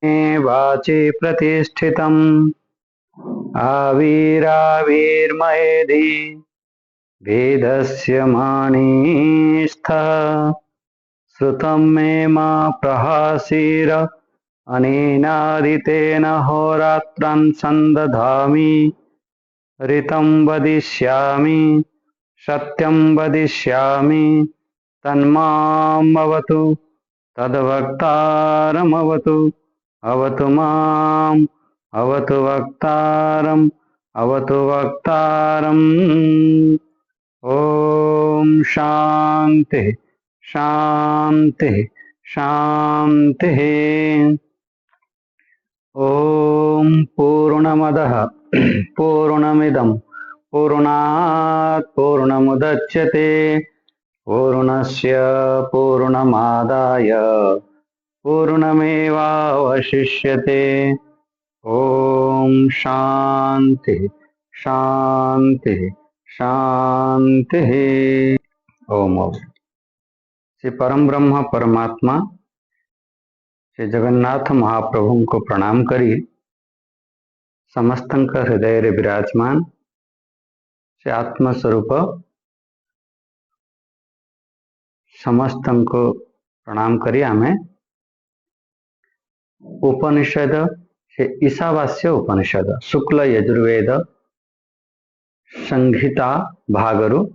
वाचि प्रतिष्ठितम् आविराविर्मयेधि वेदस्य मणिस्थः श्रुतं मे मा प्रहासीर अनेनादितेन होरात्रान् सन्दधामि ऋतं वदिष्यामि सत्यं वदिष्यामि तन्मामवतु तद्वक्तारमवतु अवतु माम् अवतु वक्तारम् अवतु वक्तारम्। ओम शांति शांति शांति। ओम पूर्णमदः पूर्णमिदं पूर्णात् पूर्णमुदच्यते पूर्णस्य पूर्णमादाय पूर्णमेवावशिष्यते। ओम शांति शांति शांति। ओम श्री परम ब्रह्म परमात्मा श्री जगन्नाथ महाप्रभु को प्रणाम करी समस्त हृदय रे विराजमान से आत्मस्वरूप समस्त को प्रणाम करी आमे उपनिषद से ईशावास्य उपनिषद शुक्ल यजुर्वेद संहिता भागरु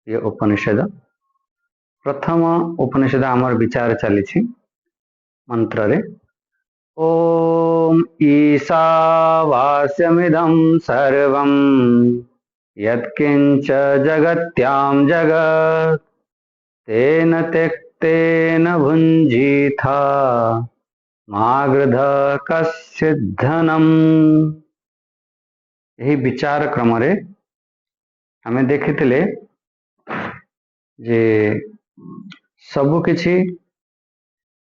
ये उपनिषद प्रथम उपनिषद आमर विचार चली मंत्र रे ओम ईशावास्यमिदं सर्वं यत्किंच जगत्यां जगत् तेन त्यक्तेन भुञ्जीथा मा गृध कस्यद्धनम्। यही विचार क्रम रे हमें देखिथिले जे सबु किछि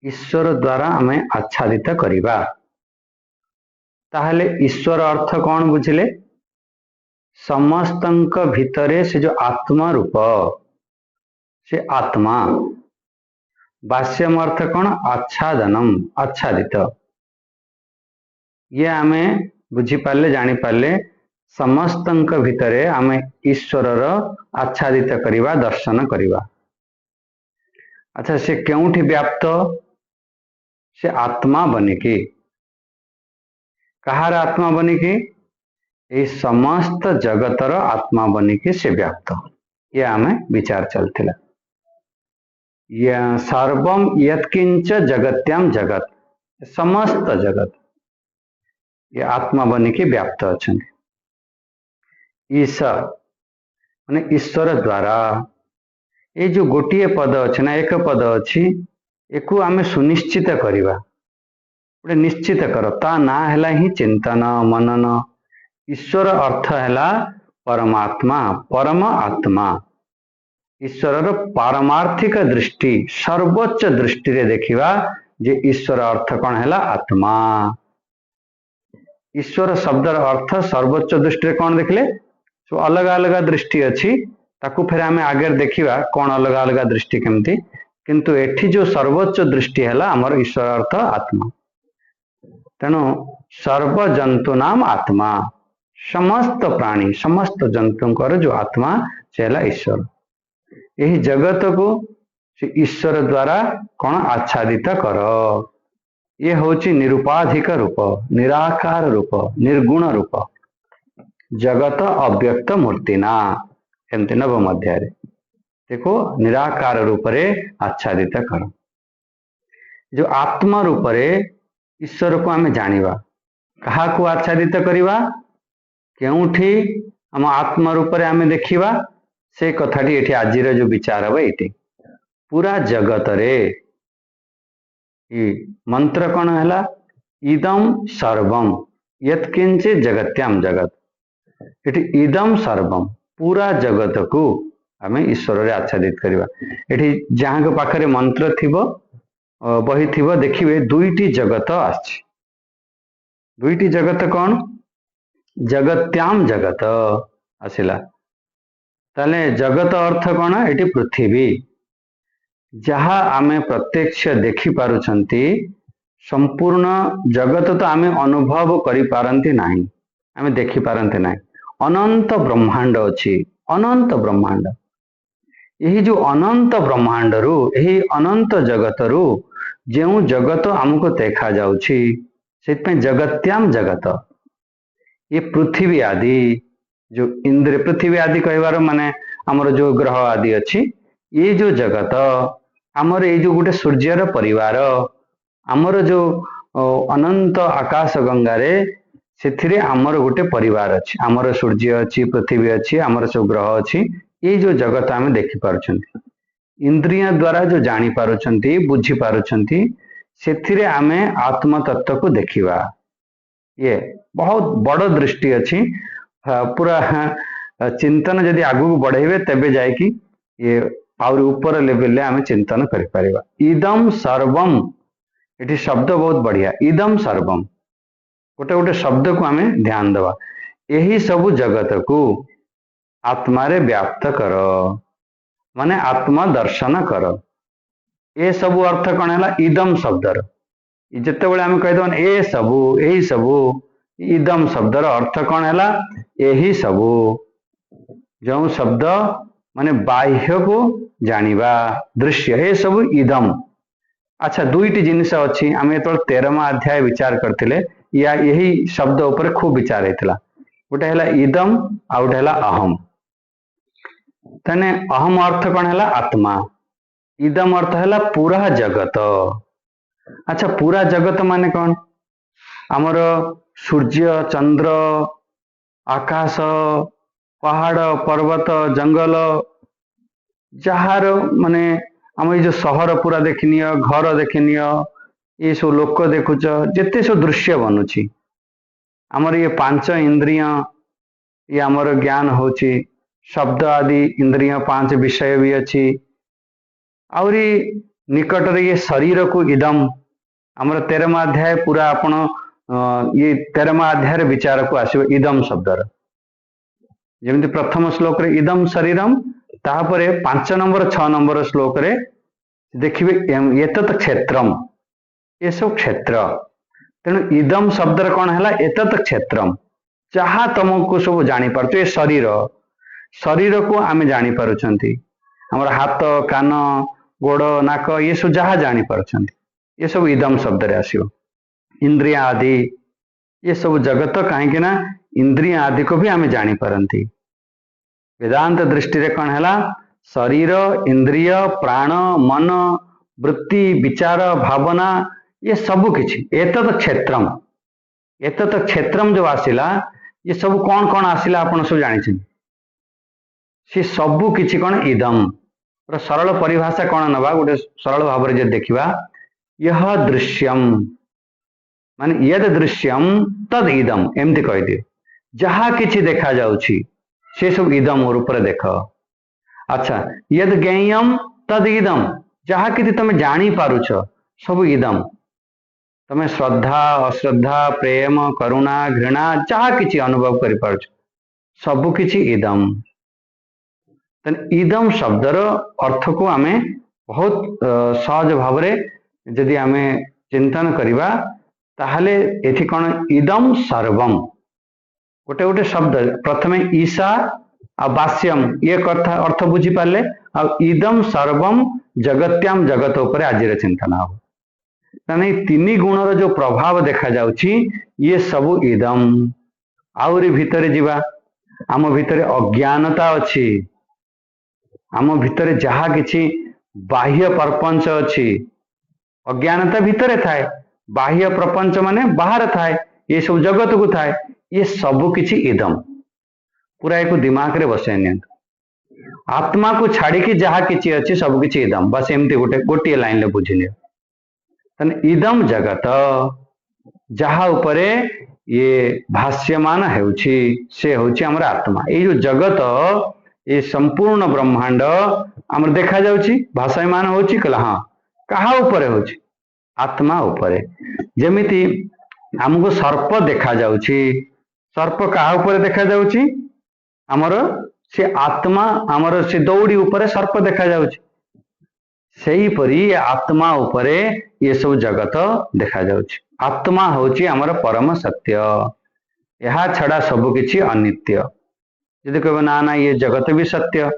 ईश्वर द्वारा हमें आच्छादित करिबा। ताहले ईश्वर अर्थ कौन बुझिले? समस्तंक भितरे से जो आत्मा रूप से आत्मा। वास्यम अर्थ कौन? आच्छादनम आच्छादित। ये आमे बुझी पाले जानी पाले समस्तंक भितरे आमे ईश्वरर आच्छादित करिबा दर्शन करिबा। अच्छा से केउठी व्याप्त? से आत्मा बनिकी। कहार आत्मा बनिकी? ये समस्त जगतर आत्मा बनिकी से व्याप्त। ये आमे विचार चलथिला। सर्वम यत्किंच जगत्याम जगत समस्त जगत ये आत्मा बनिकी व्याप्त अछंती। ईश माने ईश्वर द्वारा ये जो गोटिए पद अच्छे ना एक पद अच्छी एको आमे सुनिश्चित करिबा गोटे निश्चित कर ता ना हैला ही चिंतन मनन। ईश्वर अर्थ हैला परमात्मा परम आत्मा। ईश्वर पारमार्थिक दृष्टि सर्वोच्च दृष्टि रे देखिबा जे ईश्वर अर्थ कौन हैला आत्मा। ईश्वर शब्दर अर्थ सर्वोच्च दृष्टि रे कौन देखले? जो अलग अलग दृष्टि अच्छी ताकू फिर आमे आगे देखिबा कौन अलग अलग दृष्टि केमती। किंतु एठी जो सर्वोच्च दृष्टि हैला हमर ईश्वर अर्थ आत्मा। तेणु सर्व जंतु नाम आत्मा समस्त प्राणी समस्त जंतुंकर जो आत्मा से हैला ईश्वर। यही जगत को ईश्वर द्वारा कौन आच्छादित कर। ये होची निरुपाधिक रूप निराकार रूप निर्गुण रूप जगत अव्यक्त मूर्तिना एमती नवम अध्याय देखो निराकार रूप रे आच्छादित कर। जो आत्मा रूप रे ईश्वर को आमे जानिबा कहा को आच्छादित करिबा केउठी हम आत्मा रूप रे आमे देखिबा से कथाटी एठी आजिर जो विचार हबे एठी पूरा जगत रे मंत्र कौन हैला? इदम सर्वम यत्किंचित जगत्याम जगत। एठी इदम सर्वम पूरा जगत को आमे ईश्वर रे आच्छादित करिबा। एठी जहां के पाखरे मंत्र थिबो बही थिबो देखिबे दुईटी जगत आछि। दुईटी जगत कौन? जगत्याम जगत आसिला। ताले जगत अर्थ कौन? एठी पृथ्वी जहा आमे प्रत्यक्ष देखि पारुछंती संपूर्ण जगत तो आम अनुभव करिपारंती नाही, आम देखि पारंती नाही। अनंत ब्रह्मांड अछि, अनंत ब्रह्मांड। यही जो अनंत ब्रह्मांड रु यही अनंत जगत रु जो जगत आमको देखा जाउछि से जगत्याम जगत, ये पृथ्वी आदि जो इंद्र पृथ्वी आदि कहवार माने आमर जो ग्रह आदि अच्छी, ये जो जगत आमर ये जो गोटे सूर्यर परिवार, आमर जो अनंत आकाश गंगारे से आमर गोटे परिवार अच्छी, आमर सूर्य अच्छी, पृथ्वी अच्छी, आमर सब ग्रह अच्छी, ये जो जगत आम देखि पारुछंती, इंद्रिय द्वारा जो जानी पारुछंती, बुझी पारुछंती, से आमे आत्म तत्व को देखिबा। ये बहुत बड़ दृष्टि अच्छी, पूरा चिंतन जदि आगु बढ़ेबे तेबे जाय कि ये आउर ऊपर लेवल ले आमे चिंतन करि परिबा। इदम सर्वम, एठी शब्द बहुत बढ़िया, इदम सर्वम गोटे गोटे शब्द को आमे ध्यान देवा। यही सब जगत को आत्मा रे व्याप्त कर, माने आत्मा दर्शन कर। ए सब अर्थ कौन है? इदम शब्दर जिते बड़े आम कहीदेव ए सबू यही सबू, इदम शब्दर अर्थ कौन है? यही सबू, जो शब्द माने बाह्य को जानिबा दृश्य, ये सब इदम। अच्छा दुईटी जिनिस अच्छी, आम जो 13वां अध्याय विचार करते या यही शब्द उपर खूब विचार होता। गोटे है इदम आ गोटे है अहम। तने अहम अर्थ कौन है? आत्मा। इदम अर्थ है पूरा जगत। अच्छा पूरा जगत माने कौन? आमर सूर्य चंद्र आकाश पहाड़ पर्वत जंगल जार माने आम ये सहर पूरा देखनी, घर देखनी, ये सब लोक देखुच, जिते सब दृश्य बनुची, आमर ये पांच इंद्रिय, ये आमर ज्ञान होची, शब्द आदि इंद्रिय पांच विषय भी अच्छी, आउरी निकट ये शरीर को इदम, आमर 13वां अध्याय पूरा आपण ये 13वां अध्याय विचार को आसो इदम शब्दर। जमी प्रथम श्लोक रे इदम शरीरम, तापरे 5 नंबर 6 नंबर श्लोक रे देखिए एतत् क्षेत्रम, ये सब क्षेत्र। तेणु इदम शब्दर कौन है? एतत् क्षेत्रम, जहाँ तुमको सब जापर, ये शरीर, शरीर को आम जापर, आमर हाथ कान गोड़ नाक ये सब जहाँ जापर, ये सब इदम शब्द रे आसियो। इंद्रिय आदि ये सब जगत कहीं ना इंद्रिय आदि को भी आम जापारती। वेदांत दृष्टि रे कौन है? शरीर इंद्रिय प्राण मन वृत्ति विचार भावना ये सब किछि एतत् क्षेत्रम, एतत् क्षेत्रम जो आसिला, ये सब कौन कौन आसिला आपण सब जानि, सी सबु किछि कौन इदम। सरल परिभाषा कौन नवा, गोटे सरल भाव में देखा, यह दृश्यम माने यद दृश्यम तद इदम, एमती कह दिए, जहाँ किछि देखा जाउछि से सब इदम रूप देख। अच्छा यद ज्ञेयम तद इदम, जहाँ किछि तुम जानी पारुछ सब इदम, तुम श्रद्धा अश्रद्धा प्रेम करुणा घृणा जहाँ किछि अनुभव करि पारुछ सब किछि इदम। इदम शब्दर अर्थ को आमे बहुत सहज भाव जदि आमे चिंतन करिबा, ताहले एथि कौन इदम सर्वम, गोटे गोटे शब्द प्रथमे ईशा आ बास्यम ये कथा अर्थ बुझी पारे, आ इदम सर्वम जगत्याम जगत उपर आज चिंतन हो। ताने तीन गुणर जो प्रभाव देखा जाउछि ये सब इदम। आउरी भितरे जीवा, आम भितरे अज्ञानता अछि, आम भितरे जहाँ किछि बाह्य प्रपंच अछि, अज्ञानता भितरे थाए, बाह्य प्रपंच माने बाहर थाए, ये सब जगत को थाए, ये सब किछि इदम। पूरा एक दिमाग रे बसै नियंतु, आत्मा को छाड़ी कि जहाँ किछि अछि सब किछि इदम, बस एमती गोटे लाइन ले बुझिले। तने इदम जगत जहाँ उपरे ये भाष्यमान हेउछि से होछि हमर आत्मा। ये जो जगत ये संपूर्ण ब्रह्मांड आमर देखा जाउछि भाषायमान होछि कहला, हाँ कहा उपरे होछि? आत्मा उपरे। जेमिति हमको सर्प देखा जाउछि, सर्प कहा उपरे देखा जाउछि? आमर से आत्मा, आमर से दौड़ी उपरे सर्प देखा जाउछि। सेहीपरि आत्मा उपरे ये सब जगत देखा जाउछि। आत्मा होछि हमर परम सत्य, यह छड़ा सब किछि अनित्य। यदि कहबे ना ना ये जगत भी सत्य,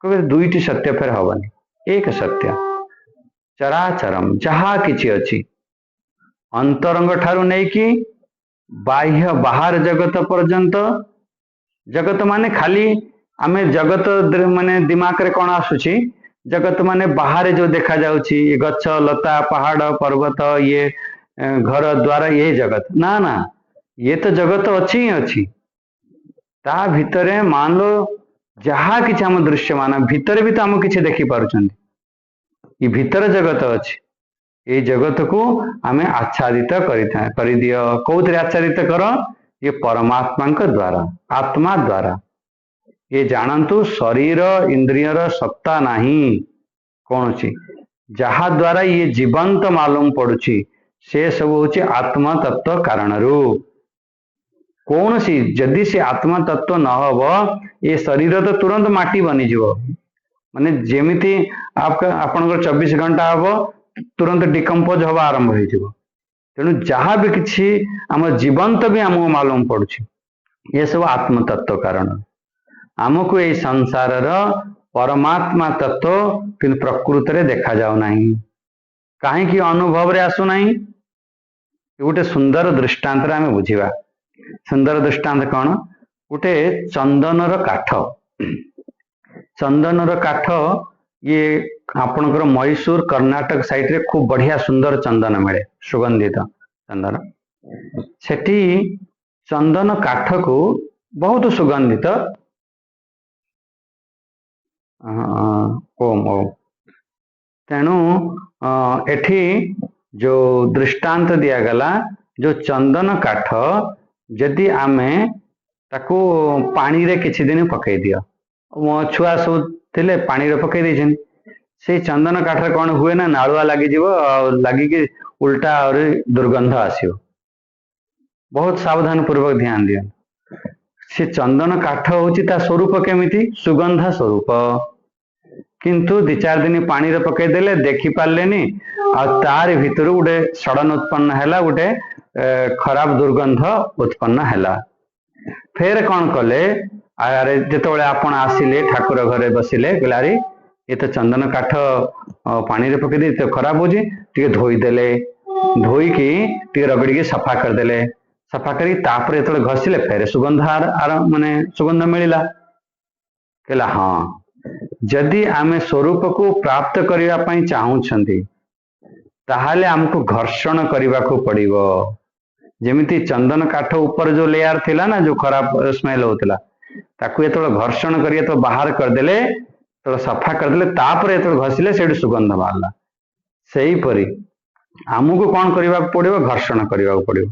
कहबे दुईटी सत्य फेर हबनी, एक सत्य चराचरम जहा किछि अछि अंतरंग ठारू नै कि बाह्य बाहर जगत पर्यंत। जगत माने खाली आमे जगत माने दिमाग रे कोन आसुछि, जगत माने बाहर जो देखा जाउछि गच्छ लता पहाड़ पर्वत ये घर द्वार ये जगत ना ना, ये तो जगत अछि ही अछि। ता भितरे मान लो जहा किछि हम दृश्यमान भितरे भी तो हम किछि देखि पारुछन्ति, ये भीतर जगत अछि। ये जगत को आमे आच्छादित करि दियो। कोउतरे आच्छादित कर, ये परमात्मा द्वारा, आत्मा द्वारा। ये जानतु शरीर इंद्रियर सत्ता नहीं कौन सी, जहा द्वारा ये जीवंत मालूम पड़ुछि से सब होछि आत्मा तत्व कारण रू। कौन सी जदि से आत्मा तत्व न हब ये शरीर तो तुरंत माटी बनी जीवो, माने जेमिति आपनकर 24 घंटा हब तुरंत डिकम्पोज हवा आरंभ हो जिवो। तेणु जहा भी किछि आम जीवंत भी आमको मालूम पड़ुछि ये सब आत्म तत्व कारण। आमको ये संसार परमात्मा तत्व किंतु प्रकृत रे देखा जाउ नाही, कहीं अनुभव रे आसु नाही। गोटे सुंदर दृष्टांत रे आमे बुझिबा। सुंदर दृष्टांत कौन, गोटे चंदनर काठ, चंदनर काठ ये आपनकर मैसूर कर्नाटक साइड रे खूब बढ़िया सुंदर चंदन मिले, सुगंधित चंदन। सेठी चंदन काठ को बहुत सुगंधित ओम ओम। तेणु एठी जो दृष्टांत दिया गला, जो चंदन काठ यदि आमे ताको पानी रे किछि दिन पकई दियो, छुआ सब थिले पानी रे पकई दैछन, से चंदन काठ कौन हुए ना नालुआ लगी जीवो और लगी कि उल्टा और दुर्गंध आसियो। बहुत सावधान पूर्वक ध्यान दियो। से चंदन काठ होछि ता स्वरूप केमिति, सुगंध स्वरूप, किंतु 2-4 दिन पानी रे पकई देले देखि पारलेनी आ तार भितर गोटे सड़न उत्पन्न हैला, गोटे खराब दुर्गंध उत्पन्न हैला। फेर कौन कले, अरे जेतबेले आपण आसिले ठाकुर घरे बसिले, गलारी ये तो चंदन काठ पानी रे पकई दे तो खराब हो जी, टिके धोई देले, धोई की टिके रगड़ी के सफा कर देले, सफा करी तापर जेतबेले घसिले फेर सुगंध आर माने सुगंध मिलिला। कहला हाँ, जदि आमे स्वरूप को प्राप्त करिया पई चाहूछंती ताहाले हमको घर्षण करने को पड़िबो। जेमिति चंदन काठ ऊपर जो लेयर थिला ना, जो खराब स्मेल होतिला, ताकू एतो घर्षण करिए तो बाहर कर देले, तो सफा कर देले, तापर एतो घसिले सेठी सुगंध बाहरला। सेही परी हमको कौन करने को पड़िबो, घर्षण करने को पड़िबो,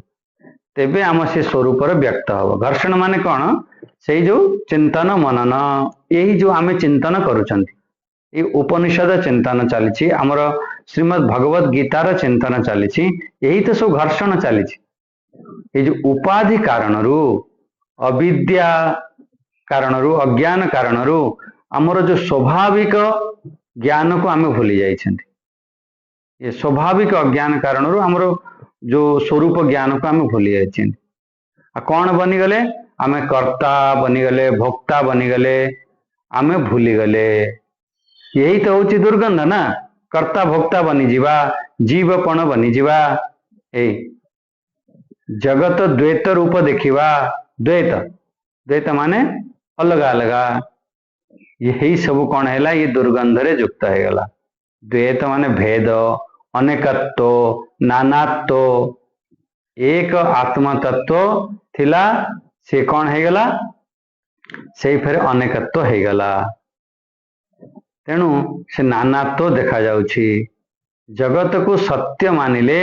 तेबे आम से स्वरूप व्यक्त हबो। घर्षण माने कौन, से जो चिंतन मनन, यही जो आमे चिंतन करूछंती, ये उपनिषद चिंतन चली, आमर श्रीमद् भगवत गीतार चिंतन चली, यही तो सब घर्षण चली। ये जो उपाधि कारण रू, अविद्या कारण रू, अज्ञान कारण रू आमर जो स्वाभाविक ज्ञान को आमे भूली जाइछंती। ये स्वाभाविक अज्ञान कारण रू आमर जो स्वरूप ज्ञान को आमे भूली जाइछंती। आ कौन बनीगले, आमे कर्ता बनीगले, भोक्ता बनीगले, आमे भूली गले। यही तो होची दुर्गंध ना, कर्ता भोक्ता बनी जीवा, जीवपण बनी जीवा। जगत द्वैत रूप देखिवा, द्वैत द्वैत माने अलग अलग, यही सब कौन हैला, ये दुर्गंध रे युक्त है गला। द्वैत माने भेद, अनेकत्व, नानात्व, एक आत्मा तत्व थिला से कौन है गला, से फिर अनेकत्व है गला। तेणु से नानात्व देखा जाउछि। जगत को सत्य मानिले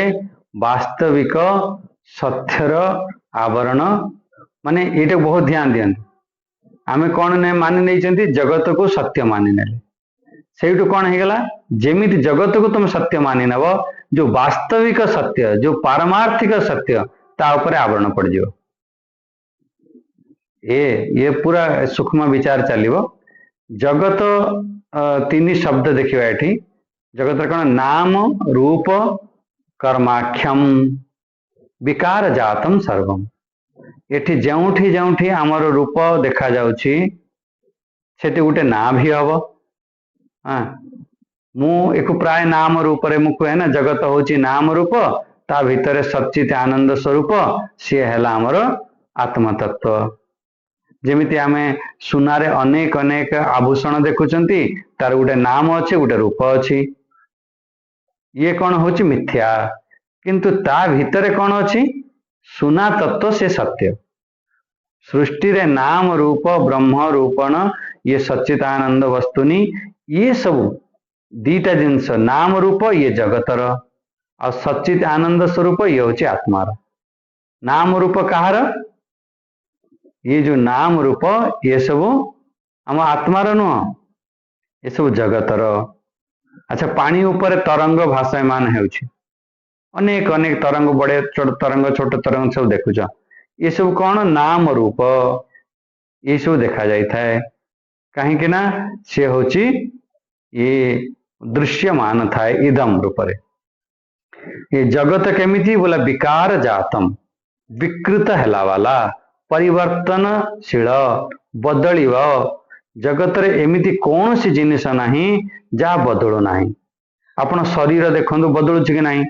वास्तविक सत्यर आवरण, माने ये बहुत ध्यान दियन। आमे कौन ने मानि नहीं, जगत को सत्य मानि नेले, सेठू कौन है गला, जेमिति जगत को तुम सत्य मानि नब, जो वास्तविक सत्य, जो पारमार्थिक सत्य, ता ऊपर आवरण पड़ जिवो। ये पूरा सूक्ष्म विचार चलिवो। जगत 3 शब्द देखिवा एठी, जगत कौन नाम रूप कर्माख्यम विकार जातम सर्वम। एठी जेउठी जेउठी आमर रूप देखा जाउछि सेठी गुटे ना भी हब। हाँ मु एक प्राय नाम रूप रे मु कहे ना जगत होछि नाम रूप ता भितर सच्चित आनंद स्वरूप सी है आमर आत्मतत्व। जेमिति आमे सुनारे अनेक अनेक आभूषण देखुचंती तार गुटे नाम अच्छे गुटे रूप अच्छी ये कौन होछि मिथ्या किंतु ता भितरे कौन अच्छी सुना तत्व से सत्य। सृष्टि रे नाम रूप ब्रह्म रूपण ये सच्चिदानंद वस्तुनि ये सब दीटा जिनस नाम रूप ये जगतर और सच्चित आनंद स्वरूप ये होछि आत्मार। नाम रूप कहार ये जो नाम रूप ये सब आम आत्मार नुह ये सब जगतर। अच्छा पानी ऊपर तरंग भाषायमान हेउछि अनेक अनेक तरंग बड़े छोट तरंग छोट तरंग सब देखुछ ये सब कौन नाम रूप ये सब देखा जाय थाए कहीं ना से होछि ये दृश्यमान थाए इदम रूप रे। ये जगत केमिति बोला विकार जातम विकृत हैला वाला परिवर्तनशील बदलिव जगत रे एमिति कौन सी जिनिस नाही जा बदलु नाही। आपण शरीर देखंतु बदलुछि कि नाही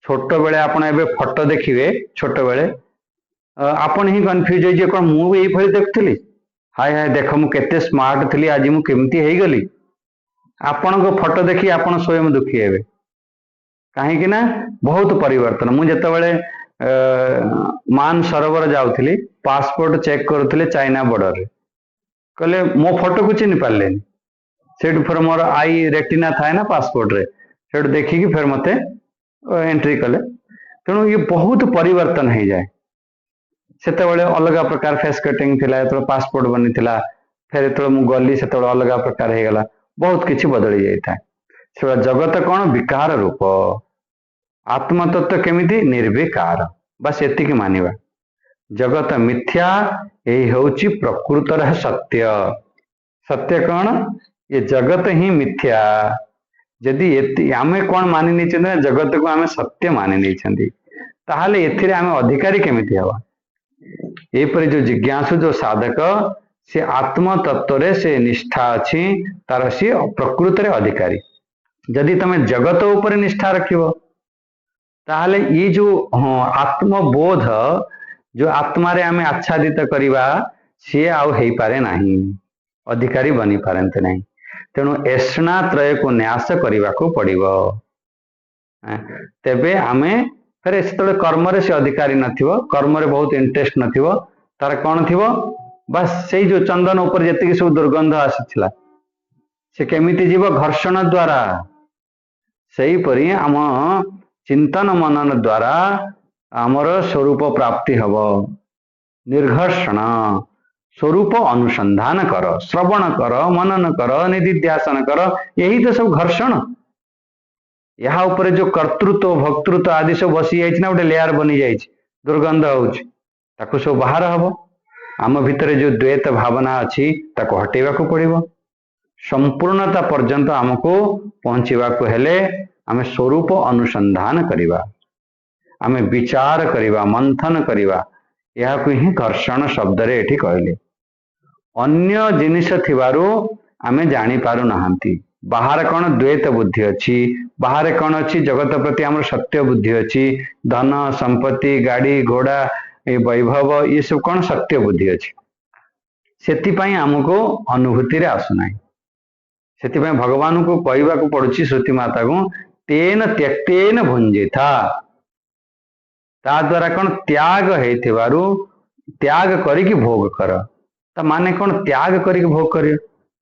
छोट बेले आपण एबे फोटो देखिबे छोट बेले आपण ही कन्फ्यूज होई जे कोन मु एई भली देखथली हाय हाय देख मु केते स्मार्ट थली आज मु केमती हेई गली। आपण को फोटो देखि आपण स्वयं दुखी हेबे कहीं कि ना बहुत परिवर्तन। मु जते बेले मान सरोवर जाउथली पासपोर्ट चेक करूथले चाइना बॉर्डर रे कहले मो फोटो को चिन्ह पारलेनी सेठ फिर मोर आई रेटिना थाए ना पासपोर्ट रे सेठ देखिकी फिर मते एंट्री कले तेणु ये बहुत परिवर्तन हो जाए। सेते अलग प्रकार फेस कटिंग थिला तो पासपोर्ट बनी थिला फिर जो मु गली से अलग प्रकार हो गला बहुत किछि बदली जाई था। से जगत कौन विकार रूप आत्मतत्व केमिति निर्विकार बस एतिक मानिबा। जगत मिथ्या यही होछि प्रकृतर सत्य। सत्य कौन ये जगत ही मिथ्या जदि आमे कौन मानि नहीं जगत को आमे सत्य मानि नहीं ताहले एथिरे आमे अधिकारी केमिति हवा। एपरि जो जिज्ञासु जो साधक से आत्म तत्व रे से निष्ठा अछि तार से प्रकृत रे अधिकारी। जदि तमे जगत ऊपर निष्ठा रखिबो ताहले ये जो आत्मबोध जो आत्मा रे आमे आच्छादित करिबा से आउ हेई पारे नाही अधिकारी बनी पारंते नाही। तेणु एष्णा त्रय को न्यास करने को पड़िबो तेबे आमे फिर से कर्म रे से अधिकारी नथिबो कर्म रे बहुत इंटरेस्ट नथिबो तार कौन थिबो बस से जो चंदन ऊपर जति सब दुर्गंध आसीथिला से केमिति जीव घर्षण द्वारा सही परि आम चिंतन मनन द्वारा आमर स्वरूप प्राप्ति हबो। निर्घर्षण स्वरूप अनुसंधान कर श्रवण कर मनन कर निधिध्यासन कर यही तो सब घर्षण। यहाँ ऊपर जो कर्तृत्व भक्तृत्व आदि सब बसी जाइछि ना गोटे लेयर बनी जाइछि दुर्गंध होउछि ताकू सब बाहर हबो। आम भितर जो द्वैत भावना अछि ताकू हटेबा को पड़िबो। संपूर्णता पर्यंत आमको पहुंचीबा को हेले आमे स्वरूप अनुसंधान करिबा आमे विचार करिबा मंथन करिबा यह को ही घर्षण शब्द रे एठी कहले। अन्य जिनिस थिबारु आमे जानी पारु नाहंती बाहर कौन द्वैत बुद्धि अच्छी बाहर कौन अच्छी जगत प्रति आम सत्य बुद्धि अच्छी धन संपत्ति गाड़ी घोड़ा ये वैभव ये सब कौन सत्य बुद्धि अच्छी से आमको अनुभूति रे आसुना। से भगवान को कहवा को पड़ुछि श्रुति माता को तेन त्यक्तेन भुंजिथा ता द्वारा कौन त्याग हेथिबारु त्याग करिकी भोग कर ता माने कौन त्याग करिकी भोग करियो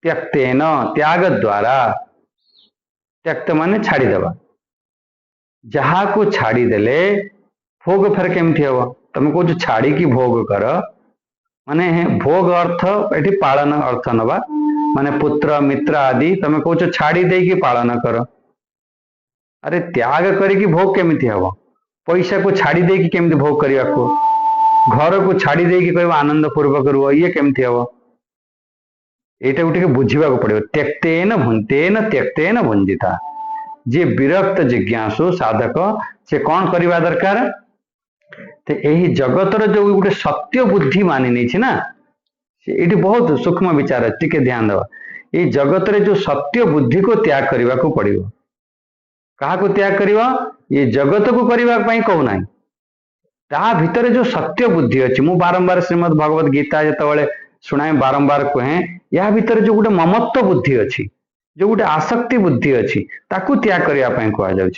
त्यक्तेन त्याग द्वारा त्यक्त माने छाड़ी देवा जहा को छाड़ी देले भोग फिर केमती हम तुम कह छाड़ी की भोग कर माने भोग अर्थ ये पालन अर्थ नवा माने पुत्र मित्र आदि तुम कह छाड़ी देकी पालन कर। अरे त्याग करिकी भोग केमिति हम पैसा को छाड़ी देकी केमिति भोग करने को घर को छाड़ी देकी कह आनंद पूर्वक रुह ये केमिति हम यहाँ गोटे बुझा पड़ो त्यक्तेन त्यक्तेन भुंजिता जे विरक्त जिज्ञासु साधक से कौन करवा दरकार तो यही जगतर जो गोटे सत्य बुद्धि मानि नहीं ना ये बहुत सूक्ष्म विचार टिके ध्यान दवा ये जगत जो सत्य बुद्धि को त्याग करने को पड़ो क्या त्याग कर ये जगत को करने कहूना ता भितर जो सत्य बुद्धि अच्छी मु बारंबार श्रीमद भगवत गीता जो शुणाए बारंबार कहे या भितर जो गोटे ममत्व बुद्धि अच्छी जो गोटे आसक्ति बुद्धि अच्छी ताकू त्याग करने कहु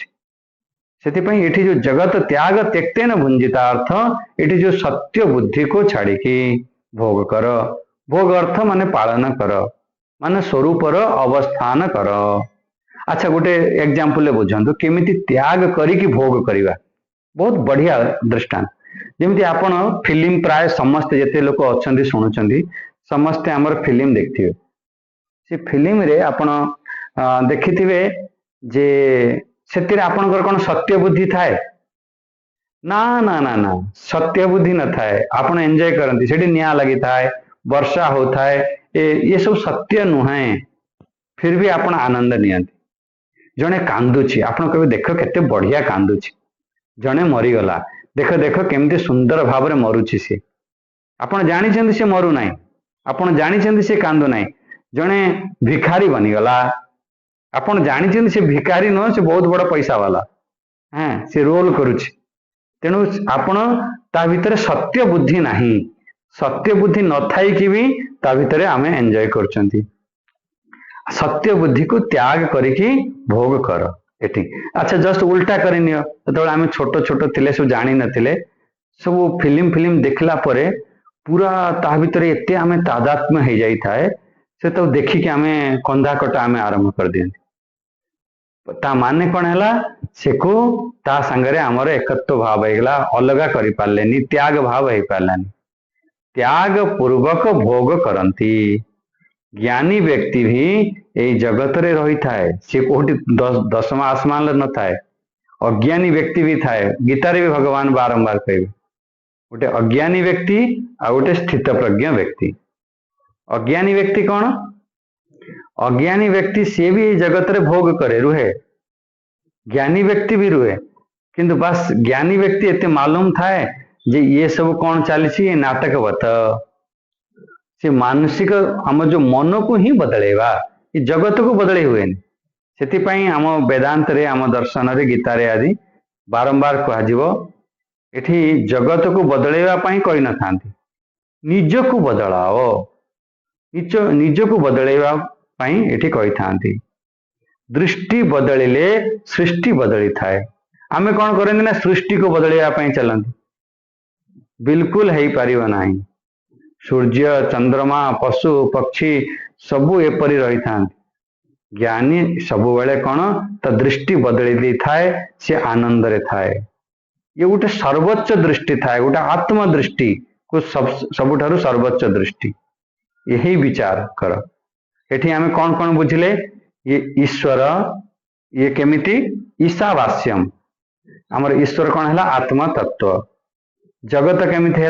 से जो जगत त्याग त्यक्ते न भुंजिता अर्थ ये जो सत्य बुद्धि को छाड़िकी भोग कर भोग अर्थ माने पालन कर माने स्वरूपर अवस्थान कर अच्छा गोटे एग्जांपल बुझंतु केमिति त्याग करिकी भोग करिवा बहुत बढ़िया दृष्टांत जमी आपण फिल्म प्राय समस्त जिते लोक अच्छा शुणुंट समस्ते आमर फिल्म देखिए से फिल्म रे आपण देखिथिबे जे सेतिर आपणकर कौन सत्य बुद्धि थाए ना ना ना ना सत्य बुद्धि न थाए आपण एंजॉय करती सेठी निया लगी थाए वर्षा होता है ये सब सत्य नुहे फिर भी आपण आनंद नियंती जने कांदुची आपण कभी देख केते बढ़िया कांदुची जने मरीगला देख देख केमती सुंदर भाव में मरुची सी आपण जानी से मरु ना आपण जानी से कांदु ना जने भिखारी बनीगला आपण जानी से भिखारी नुह से बहुत बड़ पैसा वाला हाँ से रोल करुची तेणु आपण ता भितर सत्य बुद्धि नहीं सत्य बुद्धि न थाई कि भी ता भितर आमे एंजॉय करचंती सत्य बुद्धि को त्याग करिकी भोग कर एठी अच्छा जस्ट उल्टा करनियो तो आमे छोट छोट थिले सब जानि नथिले सब फिल्म देखला परे पूरा ता भितर एते आमे तादात्म्य हे जाई थाए से तो देखि कि आमे कंधा कटा आमे आरंभ कर दियंती ता माने कोन हला सेको ता संगरे हमर एकत्व भाव हेगला अलगा करि पालेनी त्याग भाव हे पालानी त्याग पूर्वक भोग करती ज्ञानी व्यक्ति भी यही जगत रे रही थाए सी कोठी दशमा आसमान न थाए अज्ञानी व्यक्ति भी थाए गीतारे भी भगवान बारंबार कहबे गोटे अज्ञानी व्यक्ति आ गोटे स्थित प्रज्ञ व्यक्ति अज्ञानी व्यक्ति कौन अज्ञानी व्यक्ति सी भी जगत रे भोग करे रुहे ज्ञानी व्यक्ति भी रुहे किंतु बस ज्ञानी व्यक्ति एते मालूम थाए जे ये सब कौन चली ये नाटक बत से मानसिक आम जो मन को ही बदलेवा ये जगत को बदले हुए से आम वेदांत रे आम दर्शन रे गीता रे आदि बारंबार कह एठी जगत को बदलेवा कही न था निज को बदलाओ निज को बदलेवा एठी कही था दृष्टि बदलिले सृष्टि बदली थाए आमे कौन करते ना सृष्टि को बदलेवा चलती बिल्कुल है पारिबा नहीं सूर्य चंद्रमा पशु पक्षी सबू एपरी रही था ज्ञानी सबु बेले कौन तो दृष्टि बदली दी थाए से आनंद रे थाए ये गोटे सर्वोच्च दृष्टि थाए गोटे आत्म दृष्टि को सबुठारु सर्वोच्च दृष्टि यही विचार कर एठी आमे कौन कौन बुझिले ये ईश्वर ये केमिति ईशावास्यम हमर ईश्वर कौन है आत्मा तत्व जगत केमिति है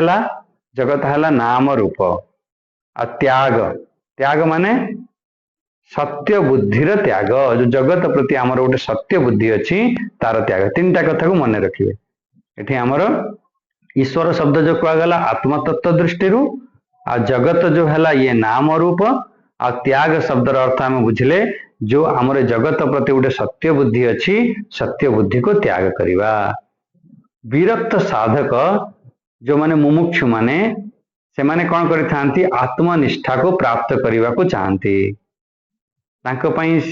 जगत है नाम रूप आ त्याग त्याग माने सत्य बुद्धिर त्याग जो जगत प्रति आमर गोटे सत्य बुद्धि अच्छी तार त्याग तीन टा कथा को मन रखिए एठी आमर ईश्वर शब्द जो कहगला आत्मतत्व दृष्टि आ जगत जो है ये नाम रूप आ त्याग शब्दर अर्थ आम बुझिले जो आमर जगत प्रति गोटे सत्य बुद्धि अच्छी सत्य बुद्धि को त्याग करिवा विरक्त साधक जो माने मुमुक्षु माने से माने कौन करिथांती आत्मनिष्ठा को प्राप्त करने को चाहती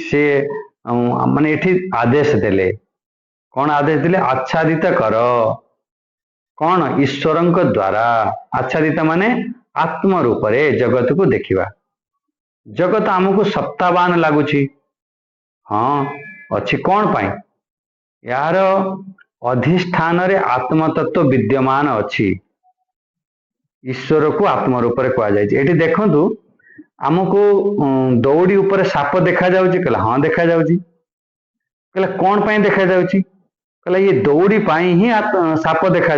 से माने एठी आदेश देले कौन आदेश दिले आच्छादित कर कौन ईश्वरंक द्वारा आच्छादित माने आत्म रूप रे जगत को देखिबा जगत आमको सत्तावान लगुची हाँ अच्छी कौन पाई यार अधिष्ठान रे आत्मतत्व विद्यमान अच्छी ईश्वर को आत्म रूप में कहुई देखु आमको दौड़ी उपर साप देखा कहला हाँ देखा कहला कौन पाई देखा कहला ये दौड़ी पाई ही साप देखा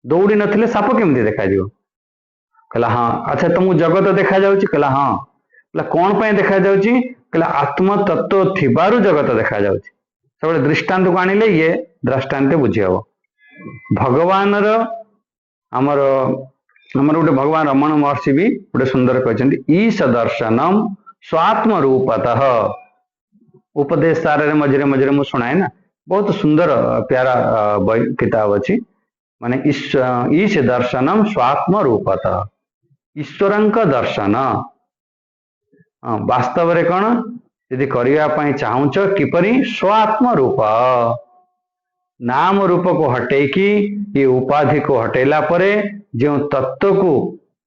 दौड़ी नथिले साप केमती देखा कहला हाँ अच्छा तुमको जगत देखा कहला हाँ कहला कौन पाई देखा कहला आत्म तत्व थिबारु जगत देखा सब दृष्टांत को आनिले ये दृष्टांत बुझी हम भगवान आमर आमर गोटे भगवान रमण महर्षि भी गोटे सुंदर कहते ईश दर्शनम स्वात्म रूपतः उपदेश सारे मझे मझे मुझे शुणाए ना बहुत सुंदर प्यारा किताब अच्छी माने ईश दर्शनम स्वात्म रूपतः ईश्वरंक दर्शन वास्तव रे कौन यदि करने चाहूच किपरि स्वात्म रूप नाम रूप को हटेकी ये उपाधि को हटेला परे जो तत्व को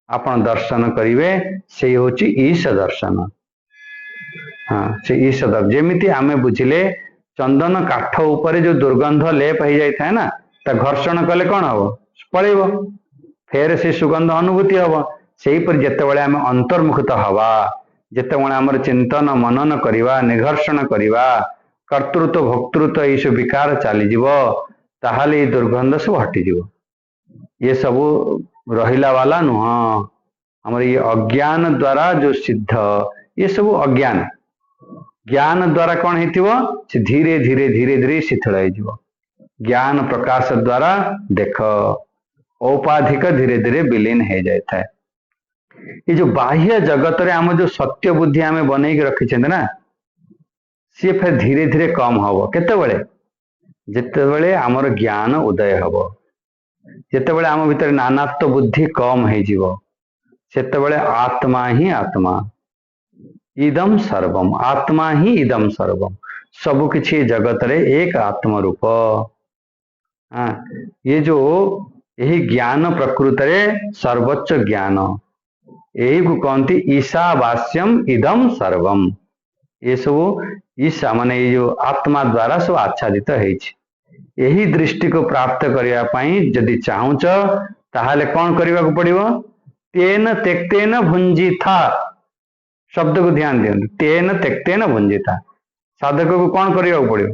आपण दर्शन करिवे से होची ईश दर्शन। हाँ से ईश दर्शन जेमिति आमे बुझिले चंदन काठ उपरे जो दुर्गंध लेप हो जाए ना ता घर्षण कले कौन हम पड़ेब फेर से सुगंध अनुभूति हम से जितेबाला आम अंतर्मुखित हवा जितेबाला आमर चिंतन मनन करवा निघर्षण करवा कर्तृत्व भोक्तृत्व ये सब विकार चलीज ताहले ये दुर्गंध सब हटिज ये सब रहिला वाला नुह हमर ये अज्ञान द्वारा जो सिद्ध ये सब अज्ञान ज्ञान द्वारा कौन हो धीरे धीरे धीरे धीरे शिथिल हो ज्ञान प्रकाश द्वारा देख औपाधिक धीरे धीरे विलीन हो जाए ये जो बाह्य जगत रे आम जो सत्य बुद्धि आम बनई रखी ना सी फिर धीरे धीरे कम हम केतेबेले जितेबेले आमर ज्ञान उदय हम जितेबेले आम भीतर नानात्व बुद्धि कम हो सेतेबेले आत्मा ही आत्मा इदम सर्वम आत्मा ही इदम सर्वम सब किछि जगत रे एक आत्म रूप। हाँ ये जो यही ज्ञान प्रकृत रे सर्वोच्च ज्ञान यही को कहती ईशावास्यम इदम सर्वम ये सब ईशा माने ये जो आत्मा द्वारा सब आच्छादित यही दृष्टि को प्राप्त करने जदि चाहूच ताहले कौन करने को पड़िबो तेन त्यक्तेन भुंजिथा शब्द को ध्यान दियंतु तेन त्यक्तेन भुंजिथा साधक को कौन करने को पड़िबो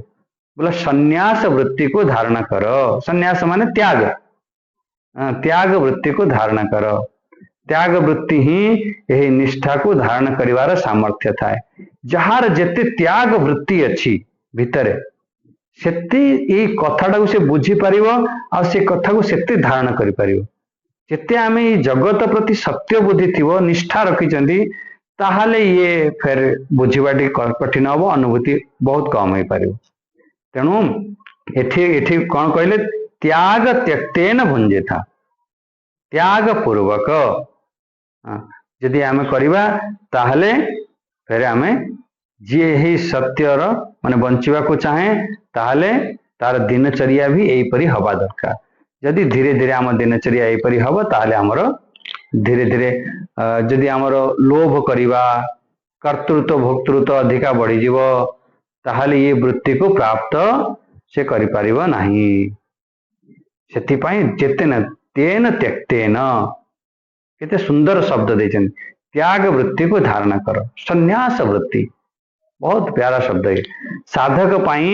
बोला संन्यास वृत्ति को धारण करो संन्यास माने त्याग त्याग वृत्ति को धारण करो त्याग वृत्ति ही यही निष्ठा को धारण करिवार सामर्थ्य थाए जार जेते त्याग वृत्ति अच्छी भितरे सेते ये कथाटा से बुझी पारिबो आ से कथा को सेते धारण करि पारिबो जेते आमे जगत प्रति सत्य बुद्धि थिबो निष्ठा रखिचंदी ताहाले ये फिर बुझिबाटी कठिन हबो अनुभूति बहुत कम हो पारिबो तेणु एठी एठी कोन कहले त्याग त्यक्तेन भुंजेथा त्याग पूर्वक यदि आमे करिबा ताहले फिर आमे जी ही सत्यर माने बंचिबा को चाहे ताहले तार दिनचर्या भी यही परी हवा दरकार यदि धीरे धीरे आम दिनचर्या यही परी हबो ताहले हमर धीरे धीरे यदि हमर लोभ करिबा कर्तृत्व भोक्तृत्व अधिका बढ़ी जीवो ताहले ये वृत्ति को प्राप्त से करि परिबो नाही सेति पई जेतेन तेन त्यक्तेन केते सुंदर शब्द देचन त्याग वृत्ति को धारण करो संन्यास वृत्ति बहुत प्यारा शब्द है साधक पाई